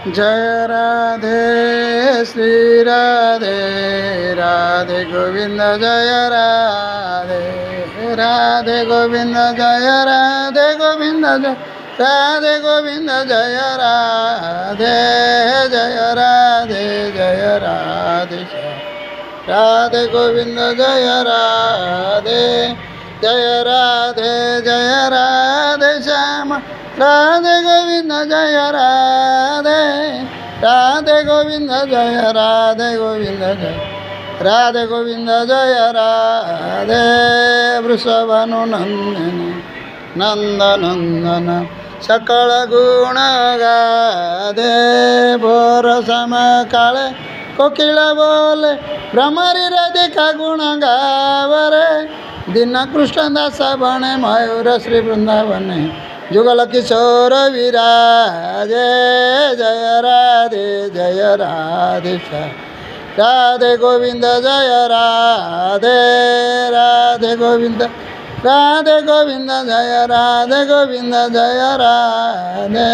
जय राधे श्री राधे राधे गोविंद जय राधे राधे गोविंद जय राधे गोविंद जय राधे गोविंद जय राधे जय राधे जय राधे राधे गोविंद जय राधे जय राधे जय राधे श्याम राधे गोविंद जय राधे राधे गोविंद जय राधे गोविंद जय राधे गोविंद जय राधे वृषभानुनंदन नंदनंदन सकल गुण गाधे भोर सम काले कोकिल बोले भ्रमरी राधिका गुण गावरे दीन कृष्ण दास बने मयूर श्री वृंदावने जुगल किशोर विराजे जय राधे राधे गोविंद जय राधे राधे गोविंद जय राधे गोविंद जय राधे